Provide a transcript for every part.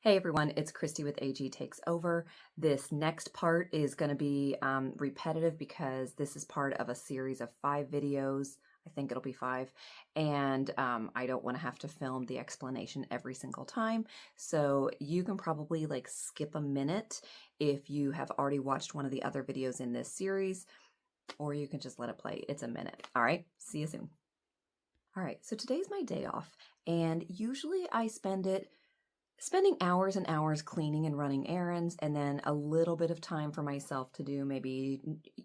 Hey everyone, it's Kristie with AG Takes Over. This next part is going to be repetitive because this is part of a series of 5 videos. I think it'll be 5. And I don't want to have to film the explanation every single time. So you can probably like skip a minute if you have already watched one of the other videos in this series, or you can just let it play. It's a minute. All right, see you soon. All right, so today's my day off, and usually I spending hours and hours cleaning and running errands, and then a little bit of time for myself to do maybe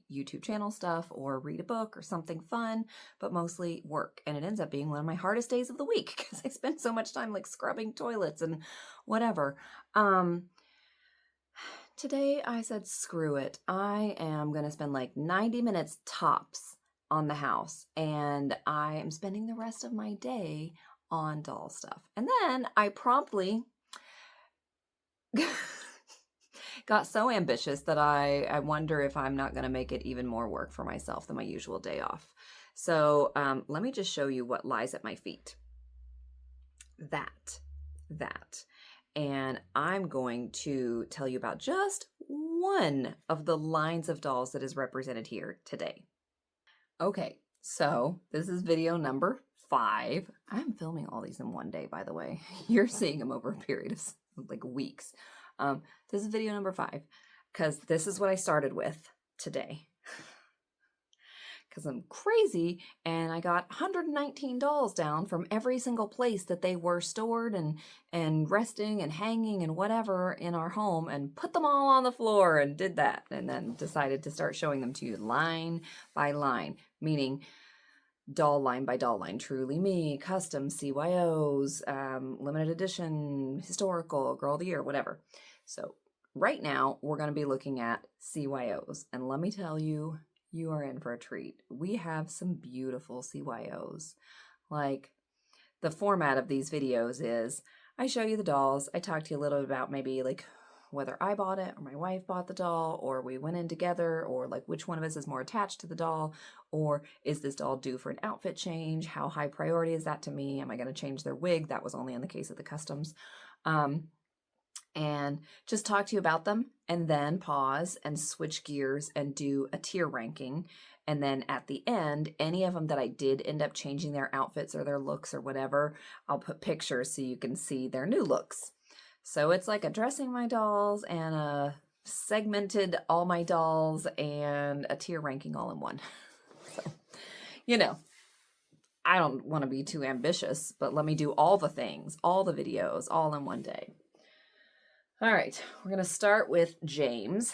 YouTube channel stuff or read a book or something fun, but mostly work. And it ends up being one of my hardest days of the week because I spend so much time like scrubbing toilets and whatever. Today I said, screw it. I am going to spend like 90 minutes tops on the house, and I am spending the rest of my day on doll stuff. And then I promptly got so ambitious that I wonder if I'm not going to make it even more work for myself than my usual day off. So let me just show you what lies at my feet. That. And I'm going to tell you about just one of the lines of dolls that is represented here today. Okay, so this is video number 5. I'm filming all these in one day, by the way. You're seeing them over a period of like weeks. This is video number 5 because this is what I started with today. Because I'm crazy and I got 119 dolls down from every single place that they were stored and resting and hanging and whatever in our home, and put them all on the floor and did that, and then decided to start showing them to you line by line, meaning doll line by doll line. Truly Me, custom, CYOs, limited edition, historical, girl of the year, whatever. So right now we're going to be looking at CYOs, and let me tell you, you are in for a treat. We have some beautiful CYOs. Like, the format of these videos is I show you the dolls, I talk to you a little bit about maybe like whether I bought it or my wife bought the doll, or we went in together, or like which one of us is more attached to the doll, or is this doll due for an outfit change? How high priority is that to me? Am I going to change their wig? That was only in the case of the customs. And just talk to you about them, and then pause and switch gears and do a tier ranking. And then at the end, any of them that I did end up changing their outfits or their looks or whatever, I'll put pictures so you can see their new looks. So it's like addressing my dolls and a segmented all my dolls and a tier ranking all in one. So, you know, I don't want to be too ambitious, but let me do all the things, all the videos, all in one day. All right, we're going to start with James,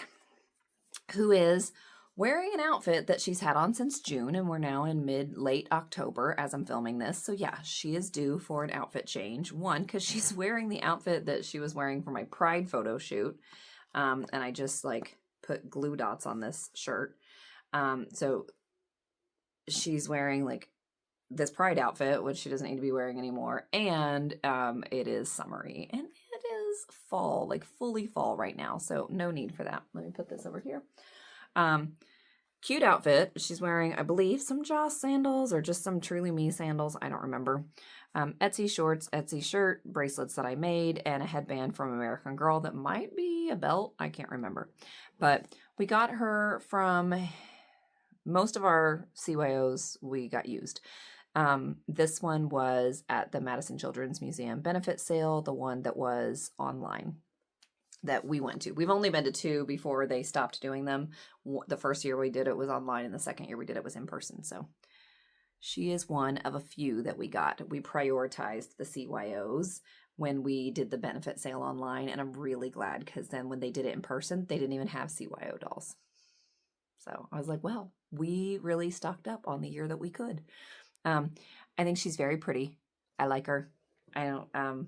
who is wearing an outfit that she's had on since June, and we're now in late October as I'm filming this. So yeah, she is due for an outfit change. One, because she's wearing the outfit that she was wearing for my Pride photo shoot. And I just like put glue dots on this shirt. So she's wearing like this Pride outfit, which she doesn't need to be wearing anymore. And it is summery, and it is fall, like fully fall right now. So no need for that. Let me put this over here. Cute outfit. She's wearing, I believe, some Joss sandals or just some Truly Me sandals. I don't remember. Etsy shorts, Etsy shirt, bracelets that I made, and a headband from American Girl that might be a belt. I can't remember. But we got her from most of our CYOs we got used. This one was at the Madison Children's Museum benefit sale, the one that was online that we went to. We've only been to 2 before they stopped doing them. The first year we did it was online, and the second year we did it was in person. So she is one of a few that we got. We prioritized the CYOs when we did the benefit sale online, and I'm really glad, because then when they did it in person, they didn't even have CYO dolls. So I was like, well, we really stocked up on the year that we could. I think she's very pretty. I like her. I don't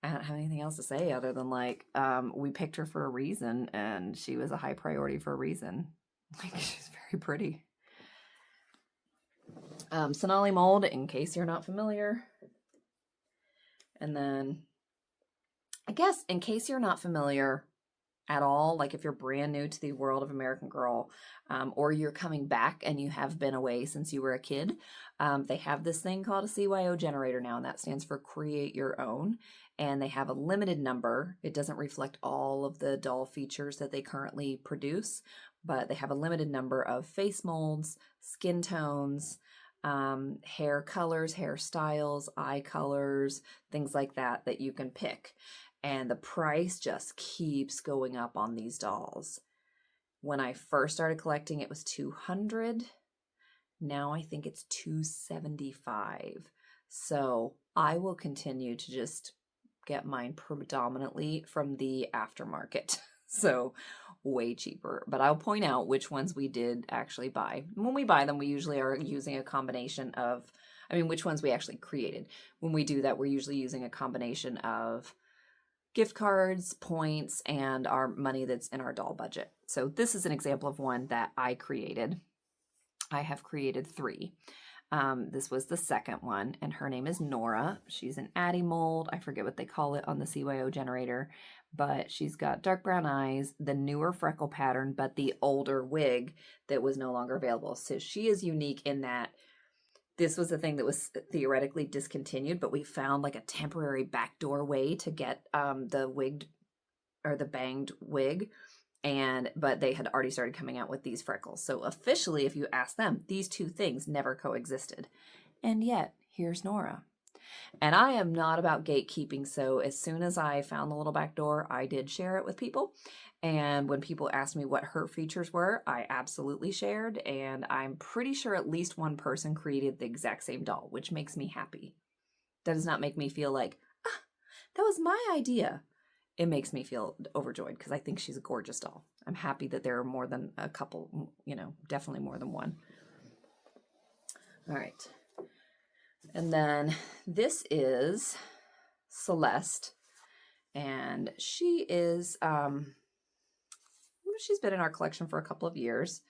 have anything else to say other than like, we picked her for a reason, and she was a high priority for a reason. Like, she's very pretty. Sonali mold, in case you're not familiar. And then, I guess, in case you're not familiar, at all, like if you're brand new to the world of American Girl, or you're coming back and you have been away since you were a kid, they have this thing called a CYO generator now, and that stands for Create Your Own. And they have a limited number. It doesn't reflect all of the doll features that they currently produce, but they have a limited number of face molds, skin tones, hair colors, hairstyles, eye colors, things like that that you can pick. And the price just keeps going up on these dolls. When I first started collecting, it was $200. Now I think it's $275. So I will continue to just get mine predominantly from the aftermarket. So way cheaper. But I'll point out which ones we did actually buy. When we buy them, we usually are using a combination of, which ones we actually created. When we do that, we're usually using a combination of gift cards, points, and our money that's in our doll budget. So this is an example of one that I created. I have created 3. This was the second one, and her name is Nora. She's an Addie mold. I forget what they call it on the CYO generator, but she's got dark brown eyes, the newer freckle pattern, but the older wig that was no longer available. So she is unique in that this was a thing that was theoretically discontinued, but we found like a temporary backdoor way to get the wigged or the banged wig. But they had already started coming out with these freckles. So officially, if you ask them, these two things never coexisted. And yet, here's Nora. And I am not about gatekeeping, so as soon as I found the little back door, I did share it with people. And when people asked me what her features were, I absolutely shared, and I'm pretty sure at least one person created the exact same doll, which makes me happy. That does not make me feel like, that was my idea. It makes me feel overjoyed because I think she's a gorgeous doll. I'm happy that there are more than a couple, definitely more than one. All right. And then this is Celeste, and she is, she's been in our collection for a couple of years,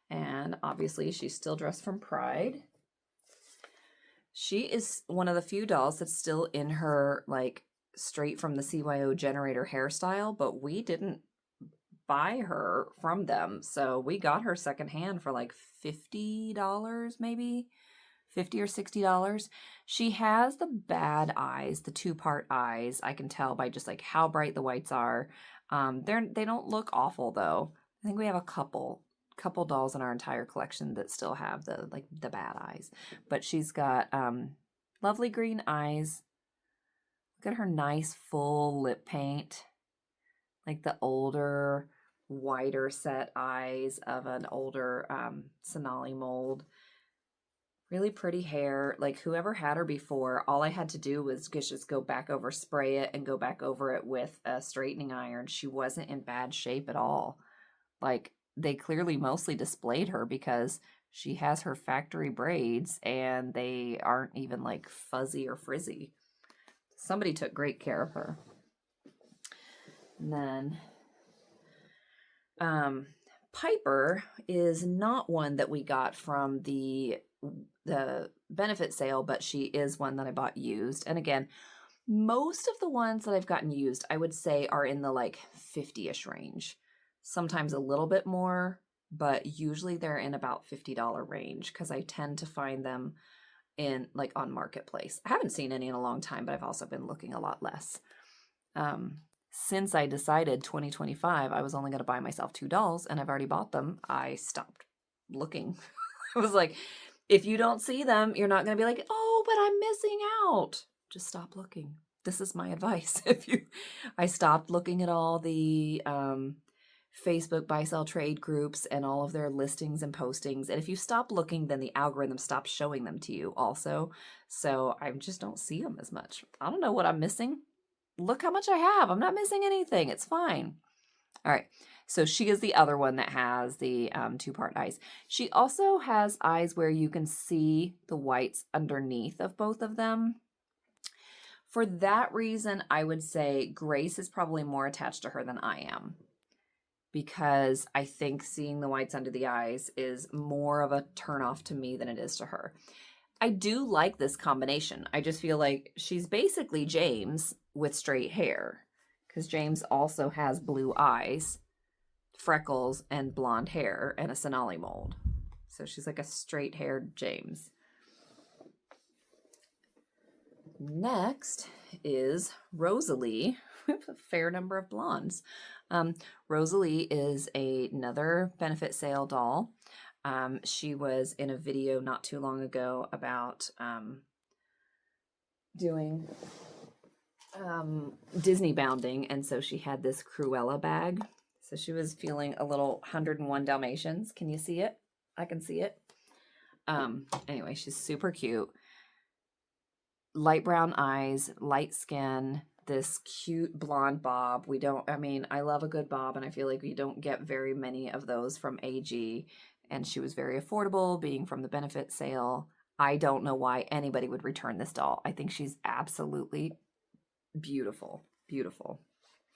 and obviously she's still dressed from Pride. She is one of the few dolls that's still in her, like, straight from the CYO generator hairstyle, but we didn't buy her from them, so we got her secondhand for like $50, maybe $50 or $60. She has the bad eyes, the 2-part eyes. I can tell by just like how bright the whites are. They don't look awful though. I think we have a couple dolls in our entire collection that still have the bad eyes, but she's got lovely green eyes. Look at her nice full lip paint, like the older, wider set eyes of an older Sonali mold. Really pretty hair. Like whoever had her before, all I had to do was just go back over, spray it, and go back over it with a straightening iron. She wasn't in bad shape at all. Like they clearly mostly displayed her because she has her factory braids and they aren't even like fuzzy or frizzy. Somebody took great care of her. And then Piper is not one that we got from the benefit sale, but she is one that I bought used. And again, most of the ones that I've gotten used, I would say are in the like 50-ish range. Sometimes a little bit more, but usually they're in about $50 range because I tend to find them in like on Marketplace. I haven't seen any in a long time, but I've also been looking a lot less. Since I decided 2025, I was only going to buy myself 2 dolls and I've already bought them, I stopped looking. I was like, if you don't see them, you're not going to be like, oh, but I'm missing out. Just stop looking. This is my advice. I stopped looking at all the Facebook buy sell trade groups and all of their listings and postings. And if you stop looking, then the algorithm stops showing them to you also. So I just don't see them as much. I don't know what I'm missing. Look how much I have. I'm not missing anything. It's fine. All right. So she is the other one that has the 2-part eyes. She also has eyes where you can see the whites underneath of both of them. For that reason, I would say Grace is probably more attached to her than I am, because I think seeing the whites under the eyes is more of a turnoff to me than it is to her. I do like this combination. I just feel like she's basically James with straight hair, because James also has blue eyes, freckles, and blonde hair, and a Sonali mold. So she's like a straight-haired James. Next is Rosalie. We have a fair number of blondes. Rosalie is another benefit sale doll. She was in a video not too long ago about doing Disney bounding, and so she had this Cruella bag. So she was feeling a little 101 Dalmatians. Can you see it? I can see it. Anyway, she's super cute. Light brown eyes, light skin, this cute blonde bob. I love a good bob, and I feel like we don't get very many of those from AG. And she was very affordable, being from the benefit sale. I don't know why anybody would return this doll. I think she's absolutely beautiful. Beautiful.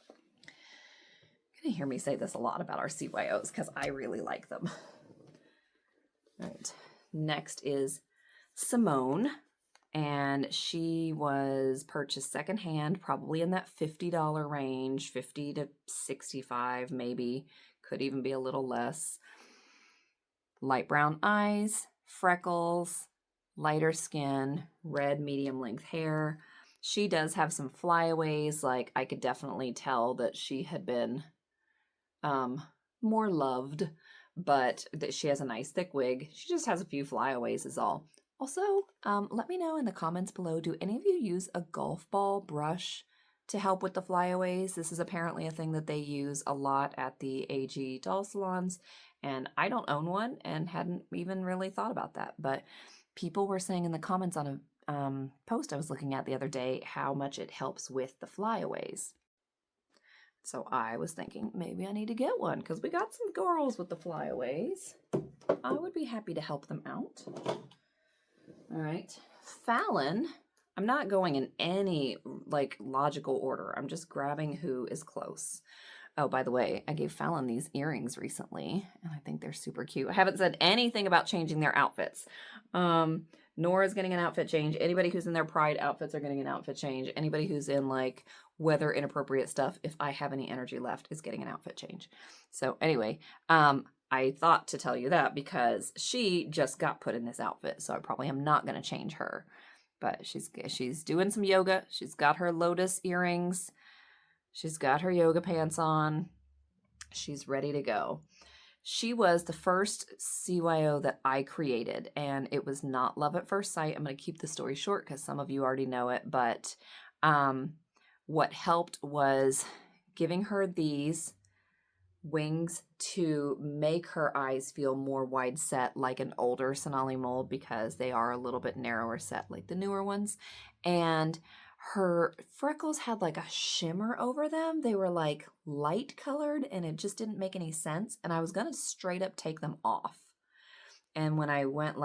You're going to hear me say this a lot about our CYOs because I really like them. All right. Next is Simone. And she was purchased secondhand, probably in that $50 range, $50 to $65 maybe. Could even be a little less. Light brown eyes, freckles, lighter skin, red medium length hair. She does have some flyaways. Like, I could definitely tell that she had been more loved, but that she has a nice thick wig. She just has a few flyaways is all. Also, let me know in the comments below, do any of you use a golf ball brush to help with the flyaways? This is apparently a thing that they use a lot at the AG doll salons, and I don't own one and hadn't even really thought about that. But people were saying in the comments on a post I was looking at the other day how much it helps with the flyaways. So I was thinking maybe I need to get one because we got some girls with the flyaways. I would be happy to help them out. All right, Fallon, I'm not going in any logical order. I'm just grabbing who is close. Oh, by the way, I gave Fallon these earrings recently, and I think they're super cute. I haven't said anything about changing their outfits. Nora's getting an outfit change. Anybody who's in their Pride outfits are getting an outfit change. Anybody who's in weather inappropriate stuff, if I have any energy left, is getting an outfit change. So anyway, I thought to tell you that because she just got put in this outfit, so I probably am not going to change her. But she's doing some yoga. She's got her lotus earrings. She's got her yoga pants on. She's ready to go. She was the first CYO that I created, and it was not love at first sight. I'm going to keep the story short because some of you already know it, but what helped was giving her these wings to make her eyes feel more wide set like an older Sonali mold because they are a little bit narrower set like the newer ones. And her freckles had a shimmer over them. They were light colored and it just didn't make any sense. And I was going to straight up take them off. And when I went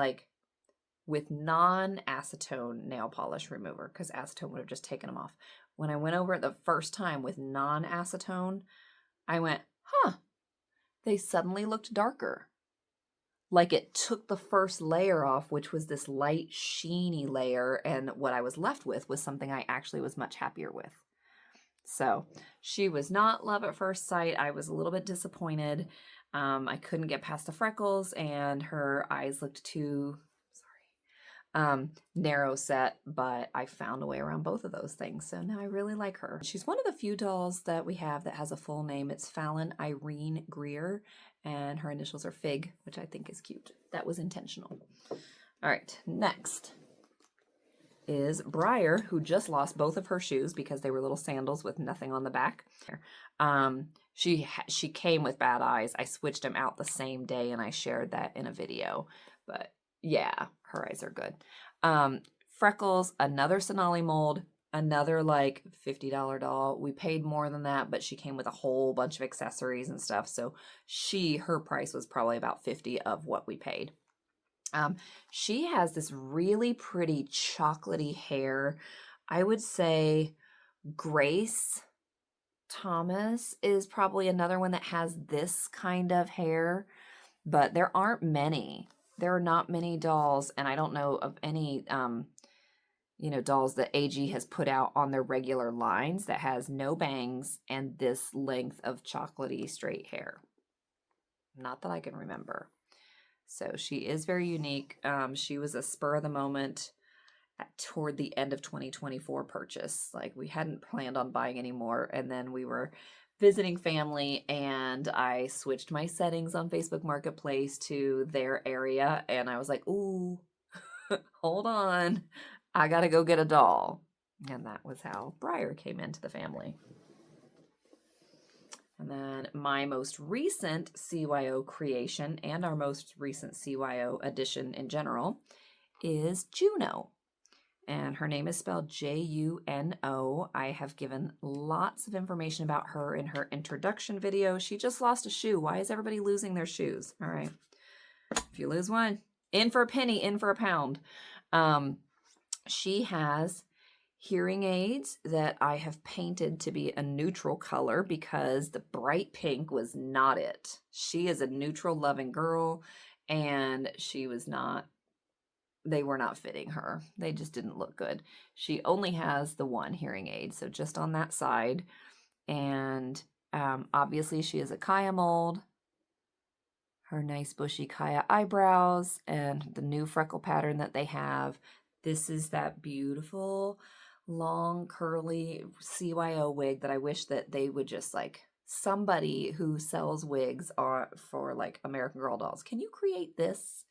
with non-acetone nail polish remover, because acetone would have just taken them off. When I went over it the first time with non-acetone, I went, huh, they suddenly looked darker. Like it took the first layer off, which was this light, sheeny layer, and what I was left with was something I actually was much happier with. So she was not love at first sight. I was a little bit disappointed. I couldn't get past the freckles, and her eyes looked too narrow set, but I found a way around both of those things. So now I really like her. She's one of the few dolls that we have that has a full name. It's Fallon Irene Greer, and her initials are Fig, which I think is cute. That was intentional. All right, next is Briar, who just lost both of her shoes because they were little sandals with nothing on the back. She came with bad eyes. I switched them out the same day, and I shared that in a video. But yeah, her eyes are good. Freckles, another Sonali mold, another $50 doll. We paid more than that, but she came with a whole bunch of accessories and stuff. So her price was probably about 50 of what we paid. She has this really pretty chocolatey hair. I would say Grace Thomas is probably another one that has this kind of hair, but there aren't many. There are not many dolls, and I don't know of any, dolls that AG has put out on their regular lines that has no bangs and this length of chocolatey straight hair. Not that I can remember. So she is very unique. She was a spur of the moment toward the end of 2024 purchase. Like, we hadn't planned on buying any more, and then we were visiting family and I switched my settings on Facebook Marketplace to their area, and I was like, ooh, hold on, I gotta go get a doll. And that was how Briar came into the family. And then my most recent CYO creation and our most recent CYO addition in general is Juno. And her name is spelled Juno. I have given lots of information about her in her introduction video. She just lost a shoe. Why is everybody losing their shoes? All right. If you lose one, in for a penny, in for a pound. She has hearing aids that I have painted to be a neutral color because the bright pink was not it. She is a neutral loving girl, and they were not fitting her. They just didn't look good. She only has the one hearing aid, so just on that side. And obviously she is a Kaya mold. Her nice bushy Kaya eyebrows and the new freckle pattern that they have. This is that beautiful long curly CYO wig that I wish that they would just somebody who sells wigs for like American Girl dolls. Can you create this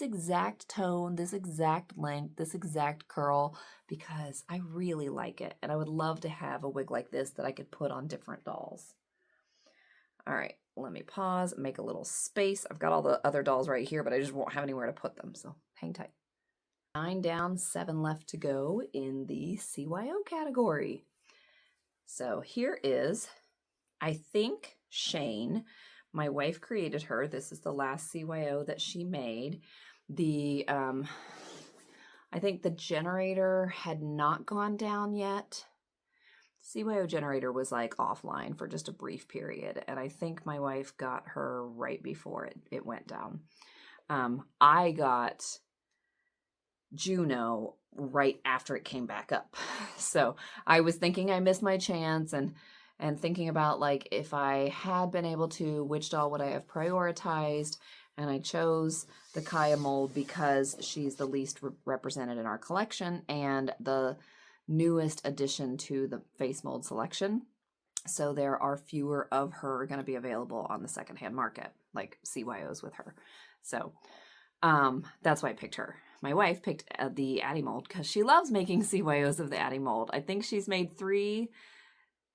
exact tone, this exact length, this exact curl? Because I really like it. And I would love to have a wig like this that I could put on different dolls. All right, let me pause, make a little space. I've got all the other dolls right here, but I just won't have anywhere to put them. So hang tight. 9 down, 7 left to go in the CYO category. So here is, I think, Shane. My wife created her. This is the last CYO that she made. I think the generator had not gone down yet. CYO generator was offline for just a brief period, and I think my wife got her right before it went down. I got Juno right after it came back up. So I was thinking I missed my chance and thinking about if I had been able to, which doll would I have prioritized? And I chose the Kaya mold because she's the least represented in our collection and the newest addition to the face mold selection. So there are fewer of her going to be available on the secondhand market, like CYOs with her. So that's why I picked her. My wife picked the Addie mold because she loves making CYOs of the Addie mold. I think she's made 3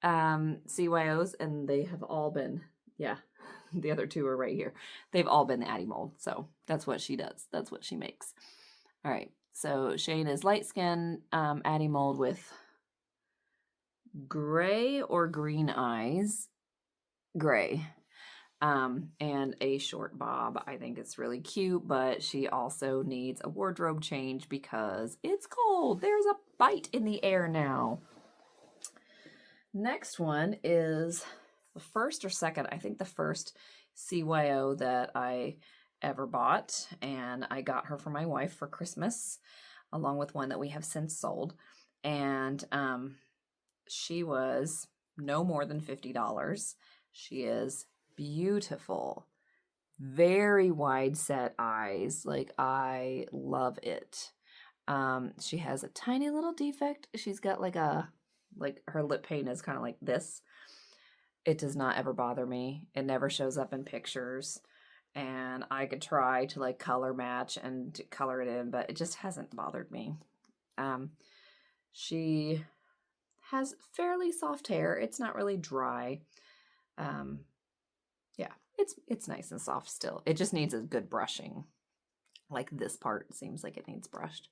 CYOs, and they have all been, the other 2 are right here. They've all been the Addie mold, so that's what she does. That's what she makes. All right, so Shane is light skin, Addie mold with gray or green eyes. Gray. And a short bob. I think it's really cute, but she also needs a wardrobe change because it's cold. There's a bite in the air now. Next one is the first or second, I think the first CYO that I ever bought, and I got her for my wife for Christmas, along with one that we have since sold. And she was no more than $50. She is beautiful, very wide set eyes. I love it. She has a tiny little defect. She's got her lip paint is kind of like this. It does not ever bother me. It never shows up in pictures, and I could try to color match and color it in, but it just hasn't bothered me. She has fairly soft hair. It's not really dry. It's nice and soft still. It just needs a good brushing. This part seems like it needs brushed.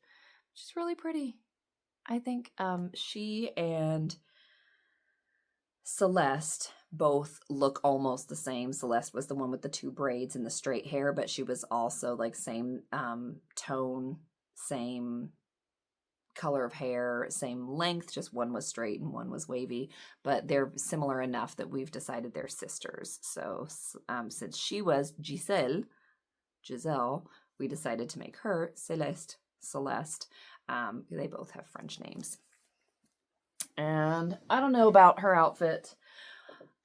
She's really pretty. I think she and Celeste both look almost the same. Celeste was the one with the 2 braids and the straight hair, but she was also same tone, same color of hair, same length, just one was straight and one was wavy, but they're similar enough that we've decided they're sisters. So since she was Giselle, we decided to make her Celeste. They both have French names. And I don't know about her outfit.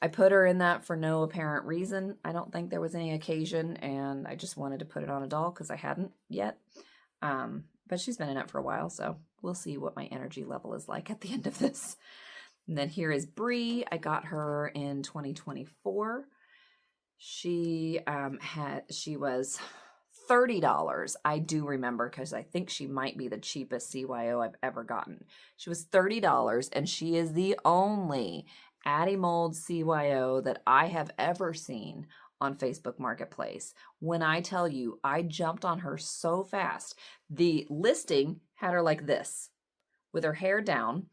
I put her in that for no apparent reason. I don't think there was any occasion, and I just wanted to put it on a doll because I hadn't yet. But she's been in it for a while, so we'll see what my energy level is like at the end of this. And then here is Bree. I got her in 2024. She was $30. I do remember because I think she might be the cheapest CYO I've ever gotten. She was $30, and she is the only Addie Mold CYO that I have ever seen on Facebook Marketplace. When I tell you, I jumped on her so fast. The listing had her like this, with her hair down,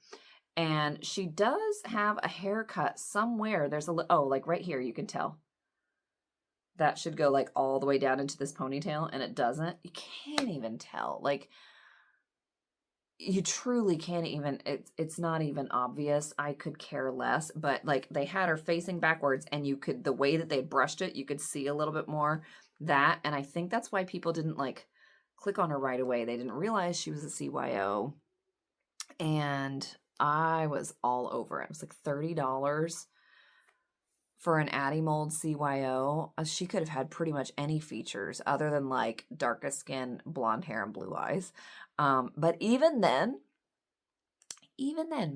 and she does have a haircut somewhere. There's like right here, you can tell. That should go like all the way down into this ponytail, and it doesn't. You can't even tell. Like, you truly can't even, it's not even obvious. I could care less, but like they had her facing backwards, and you could, the way that they brushed it, you could see a little bit more that. And I think that's why people didn't like click on her right away. They didn't realize she was a CYO, and I was all over it. It was like $30 for an Addie Mold CYO. She could have had pretty much any features other than like darkest skin, blonde hair, and blue eyes. But even then,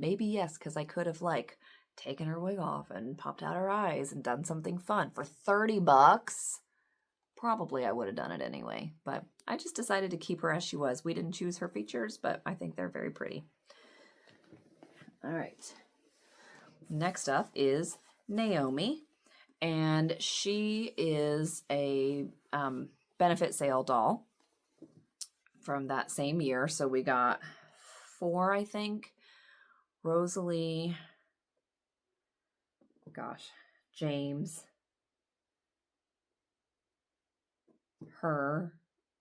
maybe yes, because I could have like taken her wig off and popped out her eyes and done something fun for $30. Probably I would have done it anyway, but I just decided to keep her as she was. We didn't choose her features, but I think they're very pretty. All right. Next up is Naomi, and she is a benefit sale doll from that same year. So we got 4, I think. Rosalie, James, her,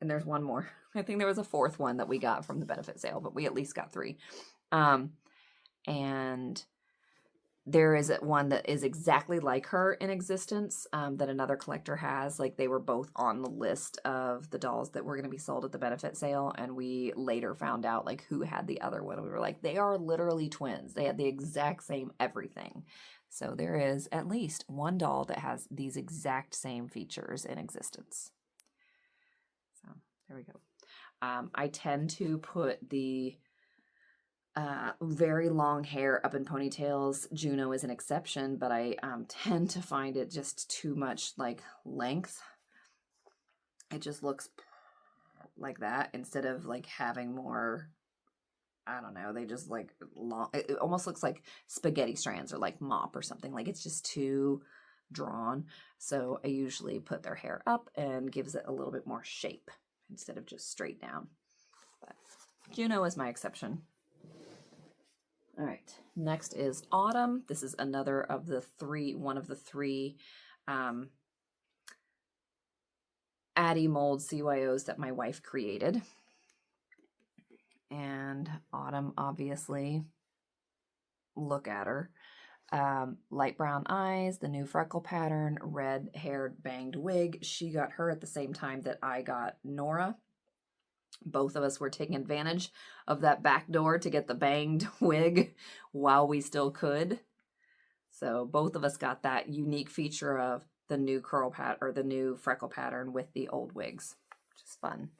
and there's one more. I think there was a 4th one that we got from the benefit sale, but we at least got 3. And there is one that is exactly like her in existence, that another collector has. Like, they were both on the list of the dolls that were going to be sold at the benefit sale, and we later found out like who had the other one. We were like, they are literally twins. They had the exact same everything. So there is at least one doll that has these exact same features in existence. So there we go. I tend to put the very long hair up in ponytails. Juno is an exception, but I tend to find it just too much like length. It just looks like that instead of like having more, I don't know, they just like long. It almost looks like spaghetti strands or like mop or something. Like, it's just too drawn. So I usually put their hair up and gives it a little bit more shape instead of just straight down. But Juno is my exception. All right, next is Autumn. This is another of the 3, one of the 3 Addie Mold CYOs that my wife created. And Autumn, obviously, look at her. Light brown eyes, the new freckle pattern, red haired banged wig. She got her at the same time that I got Nora. Both of us were taking advantage of that back door to get the banged wig while we still could. So both of us got that unique feature of the new curl pat or the new freckle pattern with the old wigs, which is fun.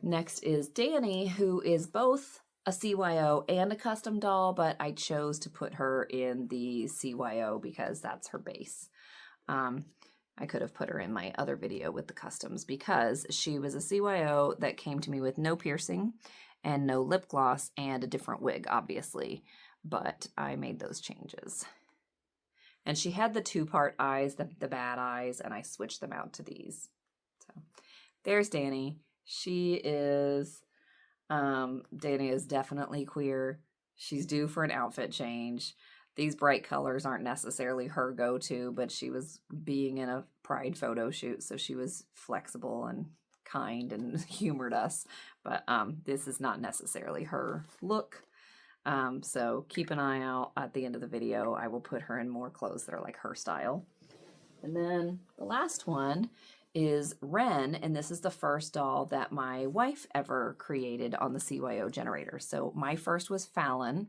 Next is Danny, who is both a CYO and a custom doll, but I chose to put her in the CYO because that's her base. I could have put her in my other video with the customs because she was a CYO that came to me with no piercing and no lip gloss and a different wig, obviously, but I made those changes. And she had the 2-part eyes, the bad eyes, and I switched them out to these. So there's Danny. Danny is definitely queer. She's due for an outfit change. These bright colors aren't necessarily her go-to, but she was being in a Pride photo shoot, so she was flexible and kind and humored us. But this is not necessarily her look. So keep an eye out at the end of the video. I will put her in more clothes that are like her style. And then the last one is Ren, and this is the first doll that my wife ever created on the CYO generator. So my first was Fallon,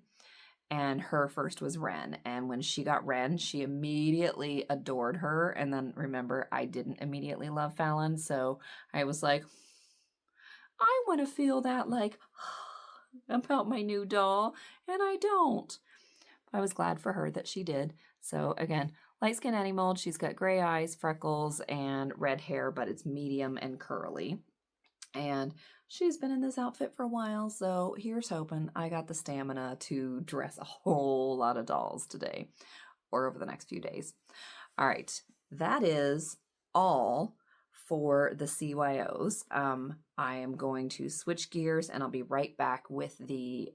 and her first was Ren. And when she got Ren, she immediately adored her. And then remember, I didn't immediately love Fallon, so I was like, I want to feel that like about my new doll, and I don't. I was glad for her that she did. So again, light skin Annie mold. She's got gray eyes, freckles, and red hair, but it's medium and curly. And she's been in this outfit for a while, so here's hoping I got the stamina to dress a whole lot of dolls today or over the next few days. All right, that is all for the CYOs. I am going to switch gears and I'll be right back with the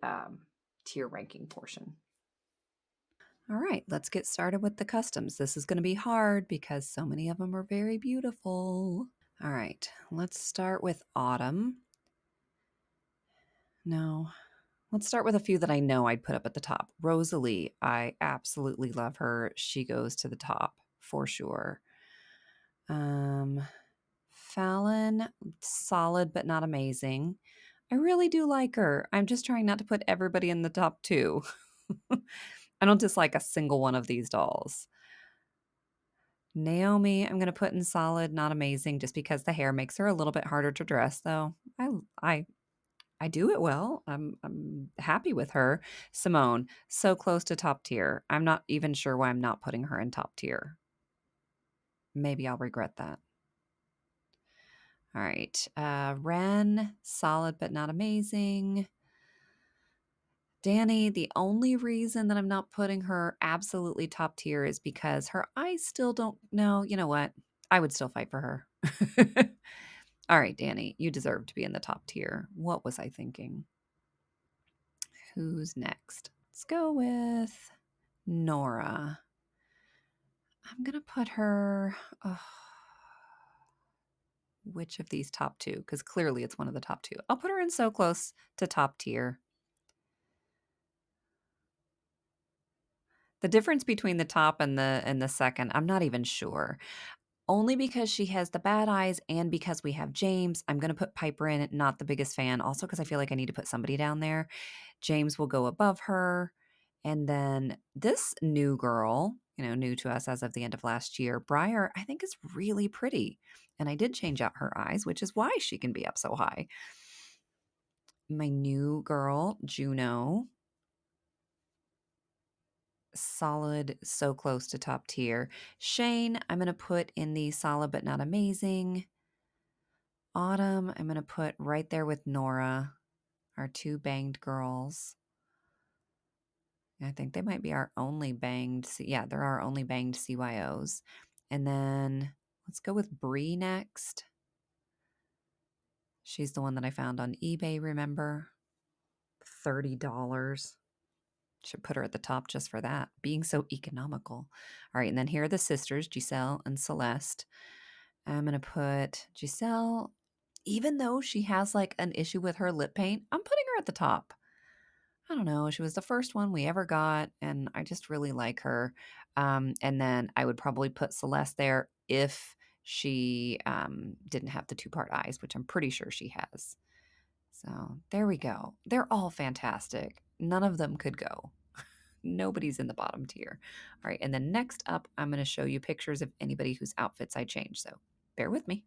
tier ranking portion. All right, let's get started with the customs. This is going to be hard because so many of them are very beautiful. All right, let's start with Autumn. No, let's start with a few that I know I'd put up at the top. Rosalie, I absolutely love her. She goes to the top for sure. Fallon, solid but not amazing. I really do like her. I'm just trying not to put everybody in the top 2. I don't dislike a single one of these dolls. Naomi, I'm going to put in solid, not amazing, just because the hair makes her a little bit harder to dress, though. I do it well. I'm happy with her. Simone, so close to top tier. I'm not even sure why I'm not putting her in top tier. Maybe I'll regret that. All right. Ren, solid but not amazing. Danny, the only reason that I'm not putting her absolutely top tier is because her eyes still don't know. You know what? I would still fight for her. All right, Danny, you deserve to be in the top tier. What was I thinking? Who's next? Let's go with Nora. I'm going to put her... which of these top 2? Because clearly it's one of the top 2. I'll put her in so close to top tier. The difference between the top and the second, I'm not even sure. Only because she has the bad eyes and because we have James. I'm going to put Piper in, not the biggest fan. Also because I feel like I need to put somebody down there. James will go above her. And then this new girl, new to us as of the end of last year, Briar, I think is really pretty. And I did change out her eyes, which is why she can be up so high. My new girl, Juno, solid, so close to top tier. Shane, I'm going to put in the solid but not amazing. Autumn, I'm going to put right there with Nora, our 2 banged girls. I think they might be our only banged. Yeah, they're our only banged CYOs. And then let's go with Bree next. She's the one that I found on eBay, remember? $30. Should put her at the top just for that. Being so economical. All right, and then here are the sisters, Giselle and Celeste. I'm going to put Giselle, even though she has like an issue with her lip paint, I'm putting her at the top. I don't know. She was the first one we ever got, and I just really like her. And then I would probably put Celeste there if she didn't have the 2-part eyes, which I'm pretty sure she has. So there we go. They're all fantastic. None of them could go. Nobody's in the bottom tier. All right. And then next up, I'm going to show you pictures of anybody whose outfits I changed. So bear with me.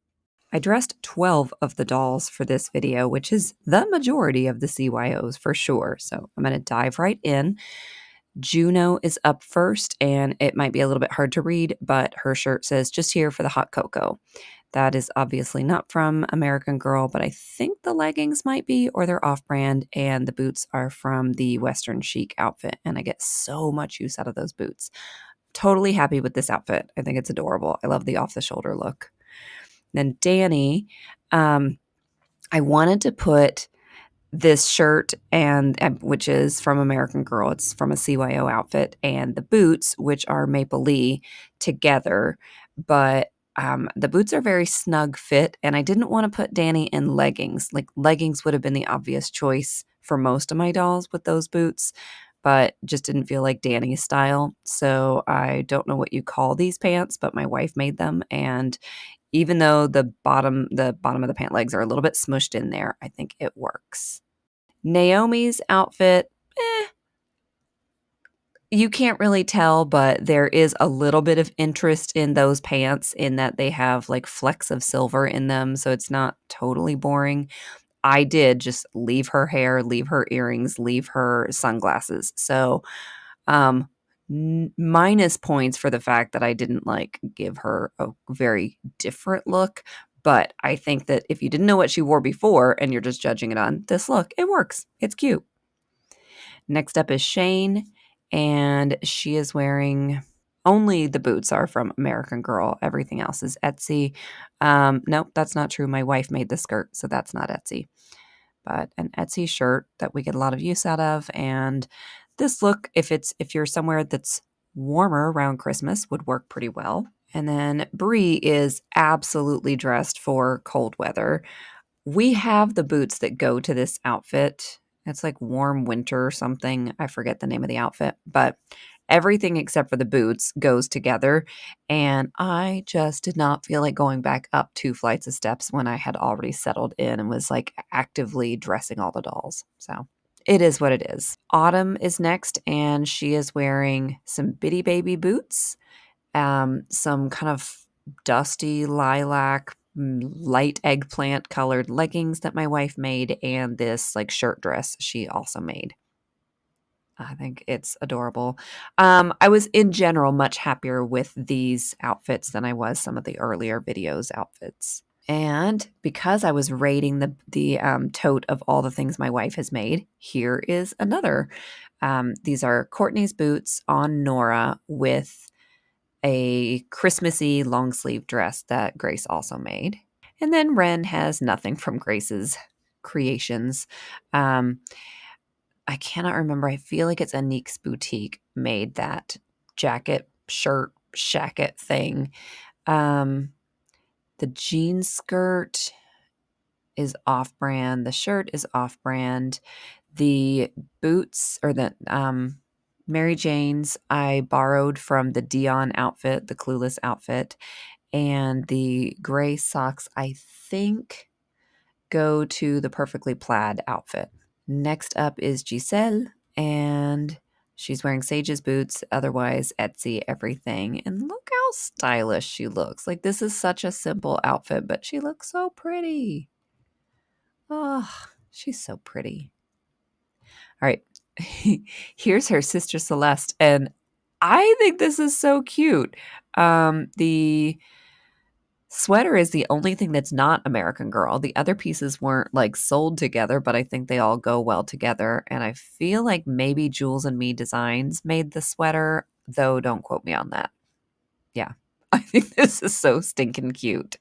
I dressed 12 of the dolls for this video, which is the majority of the CYOs for sure. So I'm going to dive right in. Juno is up first, and it might be a little bit hard to read, but her shirt says, "Just here for the hot cocoa." That is obviously not from American Girl, but I think the leggings might be, or they're off-brand, and the boots are from the Western Chic outfit, and I get so much use out of those boots. Totally happy with this outfit. I think it's adorable. I love the off-the-shoulder look. Then Danny, I wanted to put this shirt and which is from American Girl. It's from a CYO outfit, and the boots, which are Maple Lee, together. But the boots are very snug fit, and I didn't want to put Danny in leggings. Like leggings would have been the obvious choice for most of my dolls with those boots, but just didn't feel like Danny's style. So I don't know what you call these pants, but my wife made them, and Even though the bottom of the pant legs are a little bit smushed in there, I think it works. Naomi's outfit, you can't really tell, but there is a little bit of interest in those pants in that they have like flecks of silver in them, so it's not totally boring. I did just leave her hair, leave her earrings, leave her sunglasses. So, minus points for the fact that I didn't like give her a very different look. But I think that if you didn't know what she wore before and you're just judging it on this look, it works. It's cute. Next up is Shane, and she is wearing only the boots are from American Girl. Everything else is Etsy. Nope, that's not true. My wife made the skirt, so that's not Etsy. But an Etsy shirt that we get a lot of use out of. And this look, if you're somewhere that's warmer around Christmas, would work pretty well. And then Brie is absolutely dressed for cold weather. We have the boots that go to this outfit. It's like warm winter or something. I forget the name of the outfit, but everything except for the boots goes together. And I just did not feel like going back up 2 flights of steps when I had already settled in and was like actively dressing all the dolls. So it is what it is. Autumn is next, and she is wearing some bitty baby boots, some kind of dusty lilac, light eggplant colored leggings that my wife made, and this like shirt dress she also made. I think it's adorable. I was in general much happier with these outfits than I was some of the earlier videos outfits. And because I was rating the tote of all the things my wife has made, here is another. These are Courtney's boots on Nora with a Christmassy long sleeve dress that Grace also made. And then Ren has nothing from Grace's creations. I cannot remember. I feel like it's Anique's Boutique made that jacket, shirt, shacket thing. The jean skirt is off-brand. The shirt is off-brand. The boots or the Mary Jane's I borrowed from the Dion outfit, the Clueless outfit, and the gray socks I think go to the Perfectly Plaid outfit. Next up is Giselle, and she's wearing Sage's boots, otherwise Etsy everything. And look how stylish she looks. Like, this is such a simple outfit, but she looks so pretty. Oh, she's so pretty. All right. Here's her sister Celeste, and I think this is so cute. The sweater is the only thing that's not American Girl. The other pieces weren't like sold together, but I think they all go well together. And I feel like maybe Jules and Me Designs made the sweater, though don't quote me on that. Yeah. I think this is so stinking cute.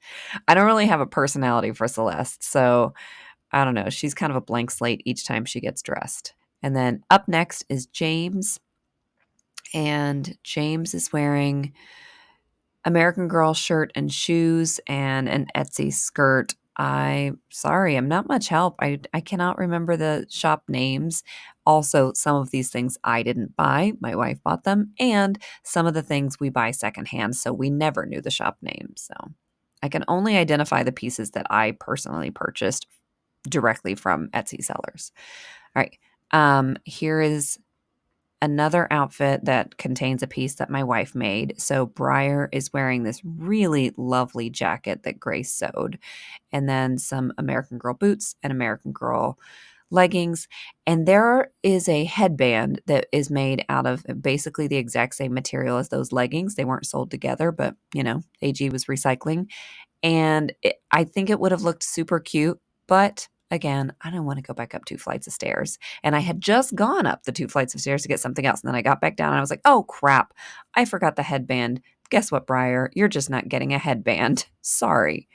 I don't really have a personality for Celeste, so I don't know. She's kind of a blank slate each time she gets dressed. And then up next is James. And James is wearing American Girl shirt and shoes and an Etsy skirt. I'm not much help. I cannot remember the shop names. Also, some of these things I didn't buy. My wife bought them. And some of the things we buy secondhand, so we never knew the shop names. So I can only identify the pieces that I personally purchased directly from Etsy sellers. All right. Here is another outfit that contains a piece that my wife made. So Briar is wearing this really lovely jacket that Grace sewed, and then some American Girl boots and American Girl leggings. And there is a headband that is made out of basically the exact same material as those leggings. They weren't sold together, but AG was recycling. And I think it would have looked super cute, but again, I don't want to go back up 2 flights of stairs. And I had just gone up the 2 flights of stairs to get something else. And then I got back down and I was like, oh crap, I forgot the headband. Guess what, Briar? You're just not getting a headband. Sorry.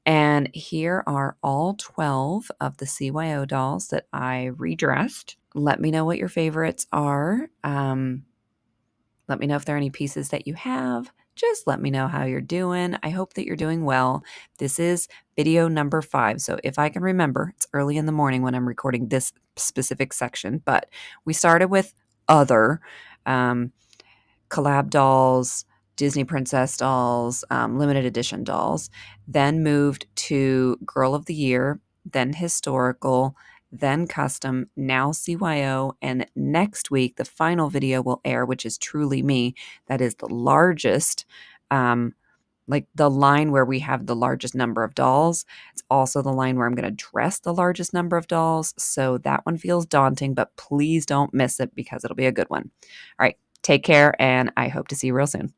And here are all 12 of the CYO dolls that I redressed. Let me know what your favorites are. Let me know if there are any pieces that you have. Just let me know how you're doing. I hope that you're doing well. This is video number 5. So if I can remember, it's early in the morning when I'm recording this specific section, but we started with other collab dolls, Disney princess dolls, limited edition dolls, then moved to Girl of the Year, then historical, then custom, now CYO, and next week the final video will air, which is Truly Me. That is the largest, like the line where we have the largest number of dolls. It's also the line where I'm going to dress the largest number of dolls. So that one feels daunting, but please don't miss it because it'll be a good one. All right, take care, and I hope to see you real soon.